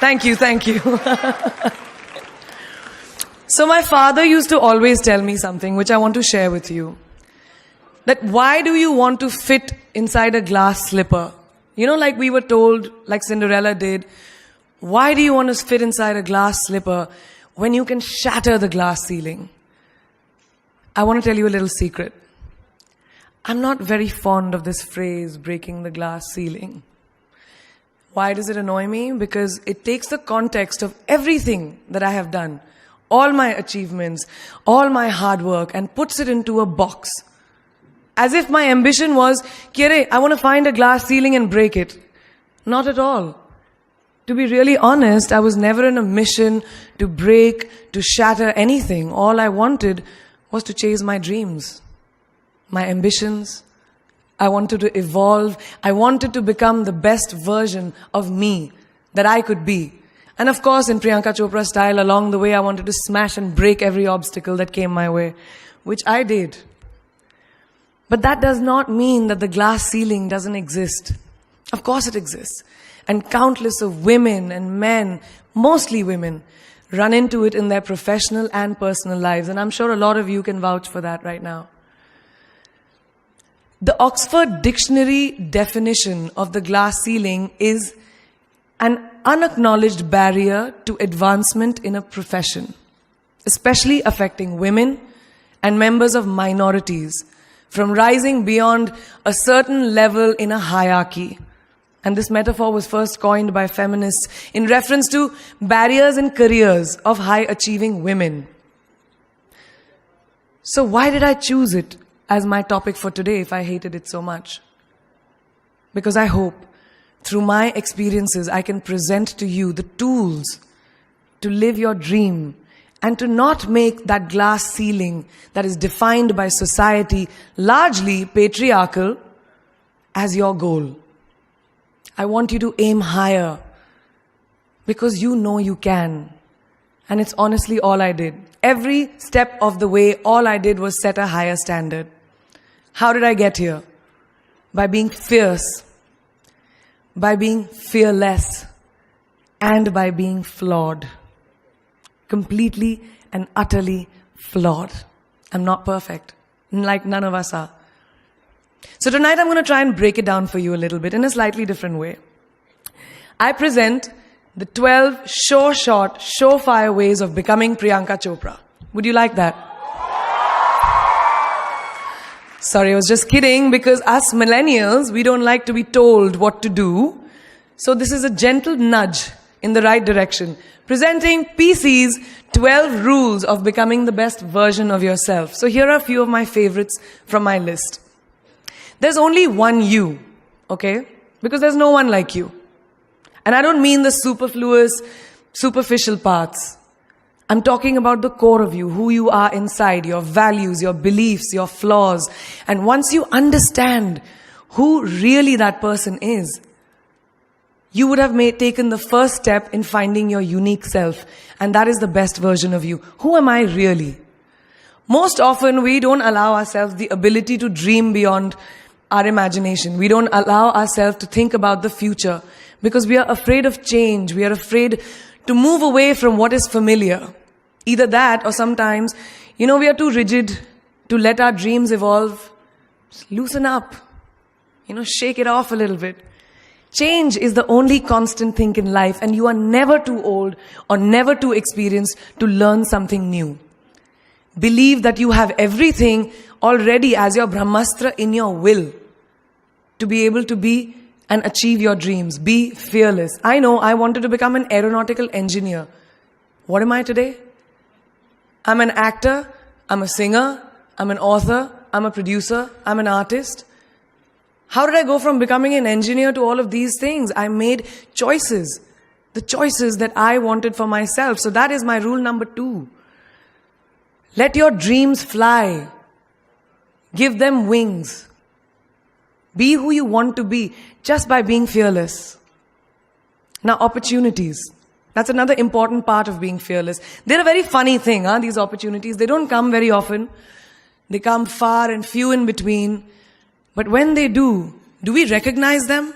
Thank you, thank you. So my father used to always tell me something which I want to share with you. That why do you want to fit inside a glass slipper? You know, like we were told, like Cinderella did, why do you want to fit inside a glass slipper when you can shatter the glass ceiling? I want to tell you a little secret. I'm not very fond of this phrase, breaking the glass ceiling. Why does it annoy me? Because it takes the context of everything that I have done, all my achievements, all my hard work, and puts it into a box. As if my ambition was, Kire, I want to find a glass ceiling and break it. Not at all. To be really honest, I was never in a mission to break, to shatter anything. All I wanted was to chase my dreams, my ambitions. I wanted to evolve. I wanted to become the best version of me that I could be. And of course, in Priyanka Chopra style, along the way, I wanted to smash and break every obstacle that came my way, which I did. But that does not mean that the glass ceiling doesn't exist. Of course it exists. And countless of women and men, mostly women, run into it in their professional and personal lives. And I'm sure a lot of you can vouch for that right now. The Oxford Dictionary definition of the glass ceiling is an unacknowledged barrier to advancement in a profession, especially affecting women and members of minorities from rising beyond a certain level in a hierarchy. And this metaphor was first coined by feminists in reference to barriers in careers of high-achieving women. So why did I choose it as my topic for today if I hated it so much? Because I hope through my experiences I can present to you the tools to live your dream and to not make that glass ceiling that is defined by society, largely patriarchal, as your goal. I want you to aim higher because you know you can. And it's honestly all I did. Every step of the way, all I did was set a higher standard. How did I get here? By being fierce, by being fearless, and by being flawed. Completely and utterly flawed. I'm not perfect, like none of us are. So tonight I'm going to try and break it down for you a little bit in a slightly different way. I present the 12 short, surefire ways of becoming Priyanka Chopra. Would you like that? Sorry, I was just kidding, because us millennials, we don't like to be told what to do. So this is a gentle nudge in the right direction. Presenting PC's 12 rules of becoming the best version of yourself. So here are a few of my favorites from my list. There's only one you, okay? Because there's no one like you. And I don't mean the superfluous, superficial parts. I'm talking about the core of you, who you are inside, your values, your beliefs, your flaws. And once you understand who really that person is, you would have taken the first step in finding your unique self. And that is the best version of you. Who am I really? Most often, we don't allow ourselves the ability to dream beyond our imagination. We don't allow ourselves to think about the future because we are afraid of change. We are afraid to move away from what is familiar. Either that or sometimes, we are too rigid to let our dreams evolve. Just loosen up. Shake it off a little bit. Change is the only constant thing in life, and you are never too old or never too experienced to learn something new. Believe that you have everything already as your Brahmastra in your will to be able to be and achieve your dreams. Be fearless. I know I wanted to become an aeronautical engineer. What am I today? I'm an actor, I'm a singer, I'm an author, I'm a producer, I'm an artist. How did I go from becoming an engineer to all of these things? I made choices. The choices that I wanted for myself. So that is my rule number 2. Let your dreams fly. Give them wings. Be who you want to be just by being fearless. Now, opportunities. That's another important part of being fearless. They're a very funny thing, these opportunities. They don't come very often. They come far and few in between. But when they do we recognize them?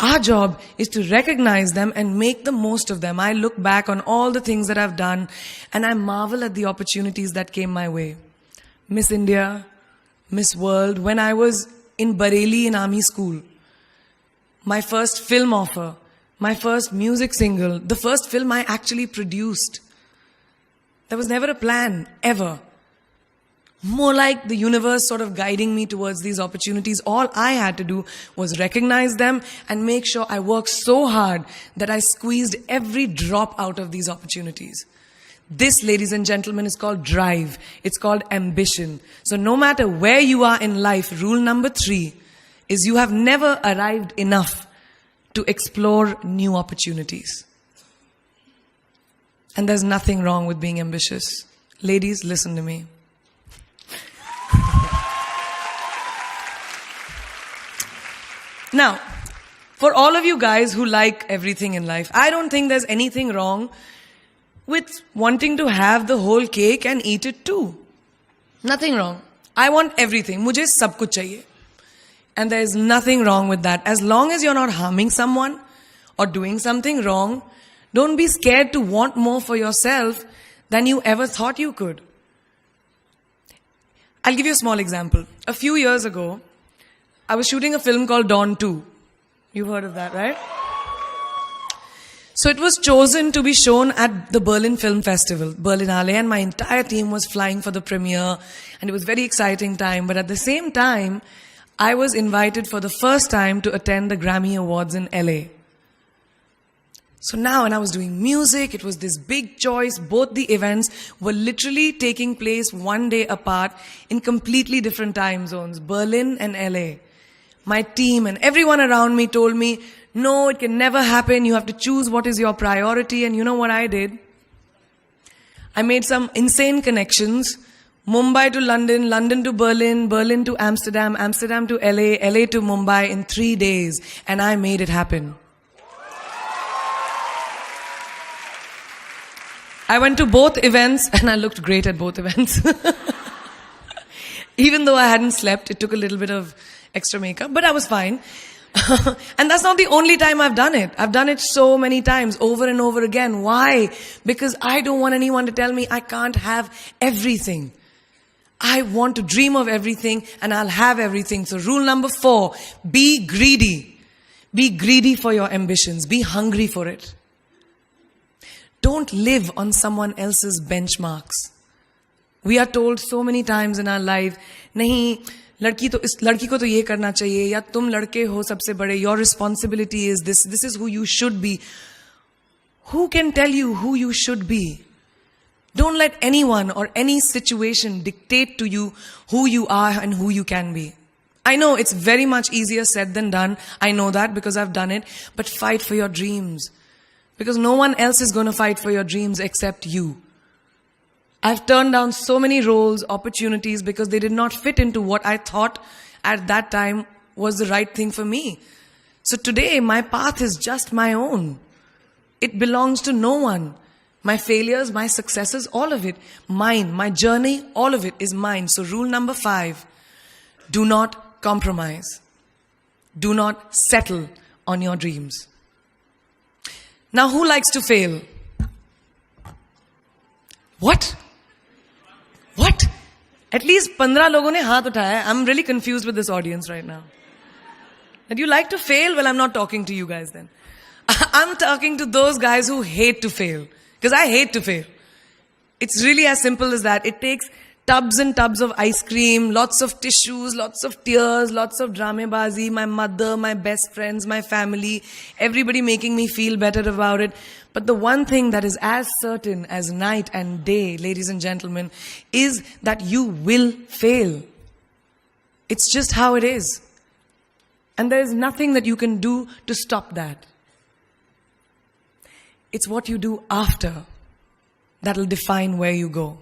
Our job is to recognize them and make the most of them. I look back on all the things that I've done and I marvel at the opportunities that came my way. Miss India, Miss World, when I was in Bareilly in army school, my first film offer, my first music single, the first film I actually produced. There was never a plan, ever. More like the universe sort of guiding me towards these opportunities. All I had to do was recognize them and make sure I worked so hard that I squeezed every drop out of these opportunities. This, ladies and gentlemen, is called drive. It's called ambition. So no matter where you are in life, rule number 3 is you have never arrived enough to explore new opportunities. And there's nothing wrong with being ambitious. Ladies, listen to me. Now, for all of you guys who like everything in life, I don't think there's anything wrong with wanting to have the whole cake and eat it too. Nothing wrong. I want everything. Mujhe sab kuch chahiye. And there is nothing wrong with that. As long as you're not harming someone or doing something wrong, don't be scared to want more for yourself than you ever thought you could. I'll give you a small example. A few years ago, I was shooting a film called Dawn 2. You've heard of that, right? So it was chosen to be shown at the Berlin Film Festival, Berlinale, and my entire team was flying for the premiere, and it was a very exciting time. But at the same time, I was invited for the first time to attend the Grammy Awards in LA. So now, when I was doing music, it was this big choice. Both the events were literally taking place one day apart in completely different time zones, Berlin and LA. My team and everyone around me told me, no, it can never happen. You have to choose what is your priority. And you know what I did? I made some insane connections. Mumbai to London, London to Berlin, Berlin to Amsterdam, Amsterdam to LA, LA to Mumbai in 3 days. And I made it happen. I went to both events and I looked great at both events. Even though I hadn't slept, it took a little bit of extra makeup, but I was fine. And that's not the only time I've done it. I've done it so many times, over and over again. Why? Because I don't want anyone to tell me I can't have everything. I want to dream of everything and I'll have everything. So rule number 4, be greedy. Be greedy for your ambitions. Be hungry for it. Don't live on someone else's benchmarks. We are told so many times in our life, nahi, लड़की को तो ये करना चाहिए, या तुम लड़के हो सबसे बड़े, your responsibility is this is who you should be. Who can tell you who you should be? Don't let anyone or any situation dictate to you who you are and who you can be. I know it's very much easier said than done. I know that because I've done it. But fight for your dreams. Because no one else is going to fight for your dreams except you. I've turned down so many roles, opportunities, because they did not fit into what I thought at that time was the right thing for me. So today, my path is just my own. It belongs to no one. My failures, my successes, all of it, mine. My journey, all of it is mine. So rule number 5, do not compromise. Do not settle on your dreams. Now, who likes to fail? What? What? At least 15 लोगों ने हाथ उठाया. I'm really confused with this audience right now. That you like to fail? Well, I'm not talking to you guys then. I'm talking to those guys who hate to fail. Because I hate to fail. It's really as simple as that. It takes tubs and tubs of ice cream, lots of tissues, lots of tears, lots of dramabazi, my mother, my best friends, my family, everybody making me feel better about it. But the one thing that is as certain as night and day, ladies and gentlemen, is that you will fail. It's just how it is. And there is nothing that you can do to stop that. It's what you do after that will define where you go.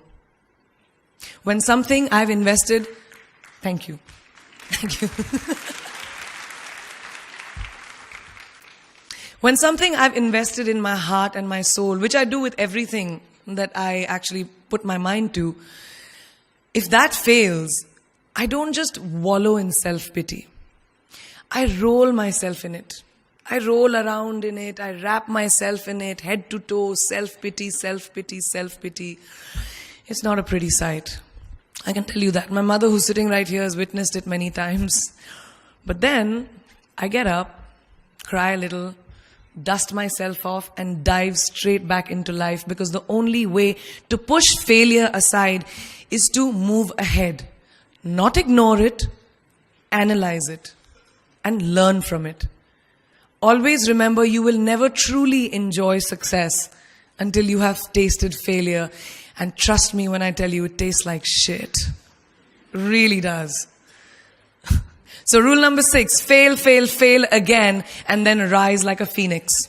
When something I've invested, thank you. Thank you. When something I've invested in my heart and my soul, which I do with everything that I actually put my mind to, if that fails, I don't just wallow in self-pity. I roll myself in it. I roll around in it. I wrap myself in it, head to toe, self-pity, self-pity, self-pity. It's not a pretty sight. I can tell you that. My mother, who's sitting right here, has witnessed it many times. But then I get up, cry a little, dust myself off, and dive straight back into life, because the only way to push failure aside is to move ahead. Not ignore it, analyze it, and learn from it. Always remember, you will never truly enjoy success until you have tasted failure. And trust me when I tell you, it tastes like shit. Really does. So rule number 6, fail, fail, fail again, and then rise like a phoenix.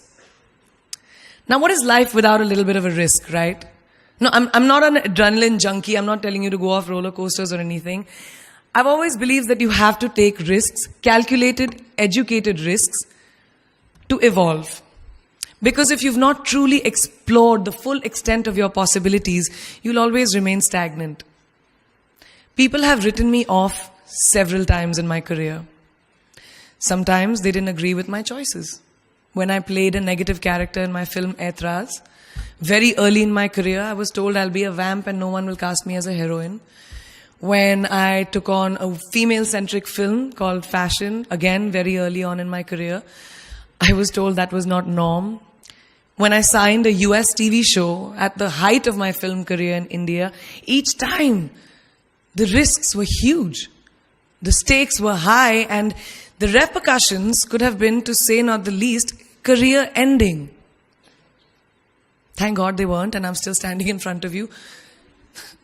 Now, what is life without a little bit of a risk, right? No, I'm not an adrenaline junkie. I'm not telling you to go off roller coasters or anything. I've always believed that you have to take risks, calculated, educated risks, to evolve. Because if you've not truly explored the full extent of your possibilities, you'll always remain stagnant. People have written me off several times in my career. Sometimes they didn't agree with my choices. When I played a negative character in my film Aitraz, very early in my career, I was told I'll be a vamp and no one will cast me as a heroine. When I took on a female-centric film called Fashion, again, very early on in my career, I was told that was not norm. When I signed a US TV show at the height of my film career in India, each time the risks were huge. The stakes were high, and the repercussions could have been, to say not the least, career ending. Thank God they weren't, and I'm still standing in front of you.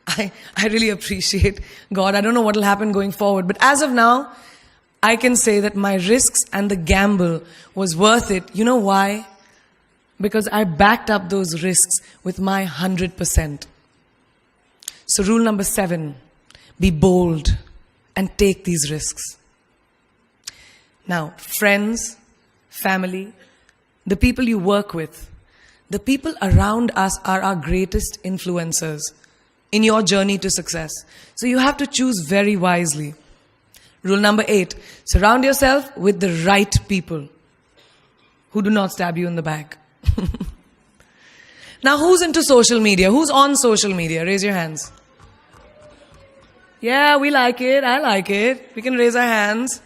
I really appreciate God. I don't know what will happen going forward, but as of now, I can say that my risks and the gamble was worth it. You know why? Because I backed up those risks with my 100%. So rule number 7, be bold and take these risks. Now, friends, family, the people you work with, the people around us are our greatest influencers in your journey to success. So you have to choose very wisely. Rule number 8, surround yourself with the right people who do not stab you in the back. Now, who's into social media? Who's on social media? Raise your hands. Yeah, we like it. I like it. We can raise our hands.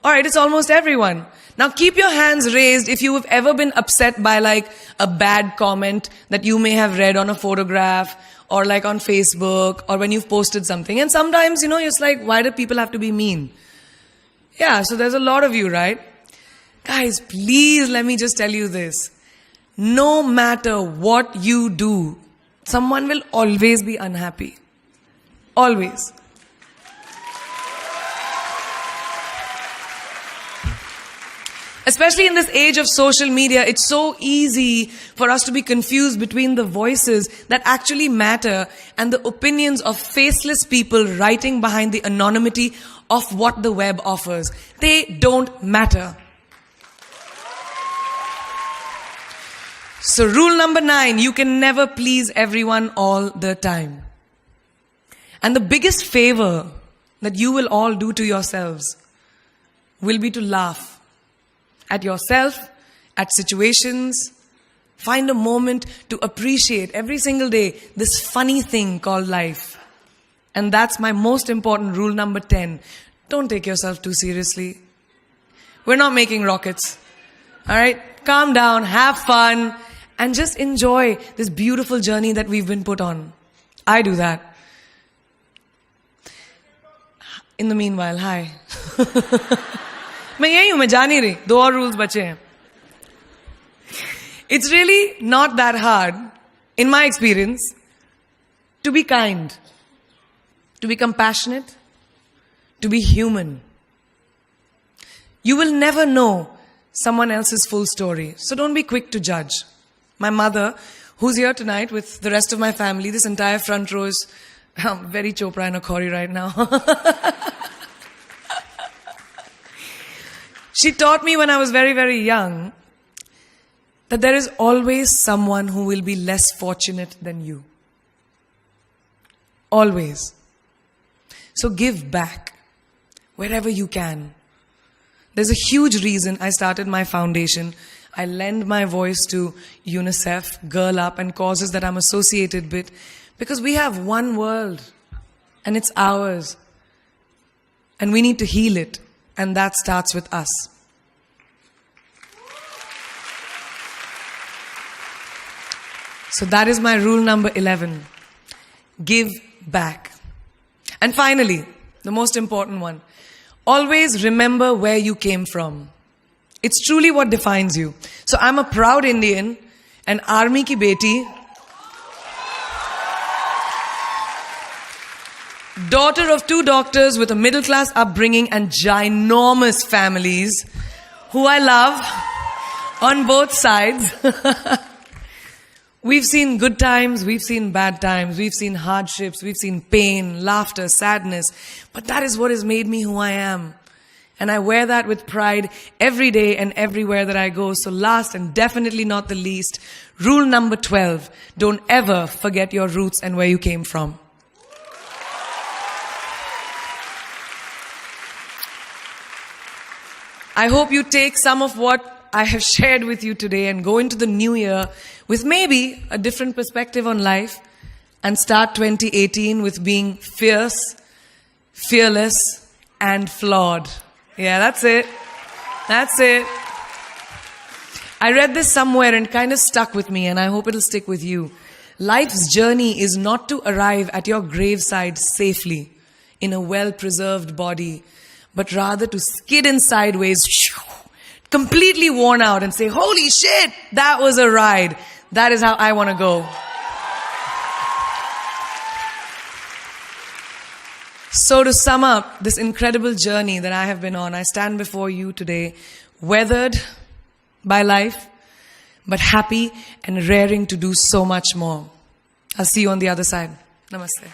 All right, it's almost everyone. Now keep your hands raised if you have ever been upset by like a bad comment that you may have read on a photograph or like on Facebook or when you've posted something. And sometimes, it's like, why do people have to be mean? Yeah, so there's a lot of you, right? Guys, please let me just tell you this. No matter what you do, someone will always be unhappy. Always. Especially in this age of social media, it's so easy for us to be confused between the voices that actually matter and the opinions of faceless people writing behind the anonymity of what the web offers. They don't matter. So rule number 9, you can never please everyone all the time. And the biggest favor that you will all do to yourselves will be to laugh at yourself, at situations. Find a moment to appreciate every single day this funny thing called life. And that's my most important rule number 10. Don't take yourself too seriously. We're not making rockets. All right? Calm down, have fun, and just enjoy this beautiful journey that we've been put on. I do that. In the meanwhile, hi. मैं यही हूं, मैं जा नहीं रही. 2 और rules बचे हैं. It's really not that hard, in my experience, to be kind, to be compassionate, to be human. You will never know someone else's full story, so don't be quick to judge. My mother, who's here tonight with the rest of my family, this entire front row is very Chopra and a Khori right now. She taught me when I was very, very young that there is always someone who will be less fortunate than you. Always. So give back wherever you can. There's a huge reason I started my foundation. I lend my voice to UNICEF, Girl Up, and causes that I'm associated with, because we have one world, and it's ours. And we need to heal it, and that starts with us. So that is my rule number 11. Give back. And finally, the most important one. Always remember where you came from. It's truly what defines you. So I'm a proud Indian, an army ki beti, daughter of 2 doctors with a middle class upbringing and ginormous families who I love on both sides. We've seen good times, we've seen bad times, we've seen hardships, we've seen pain, laughter, sadness. But that is what has made me who I am. And I wear that with pride every day and everywhere that I go. So last and definitely not the least, rule number 12. Don't ever forget your roots and where you came from. I hope you take some of what I have shared with you today and go into the new year with maybe a different perspective on life and start 2018 with being fierce, fearless, and flawed. Yeah, that's it. That's it. I read this somewhere and kind of stuck with me, and I hope it'll stick with you. Life's journey is not to arrive at your graveside safely in a well-preserved body, but rather to skid in sideways, completely worn out, and say, holy shit, that was a ride. That is how I want to go. So to sum up this incredible journey that I have been on, I stand before you today, weathered by life, but happy and raring to do so much more. I'll see you on the other side. Namaste.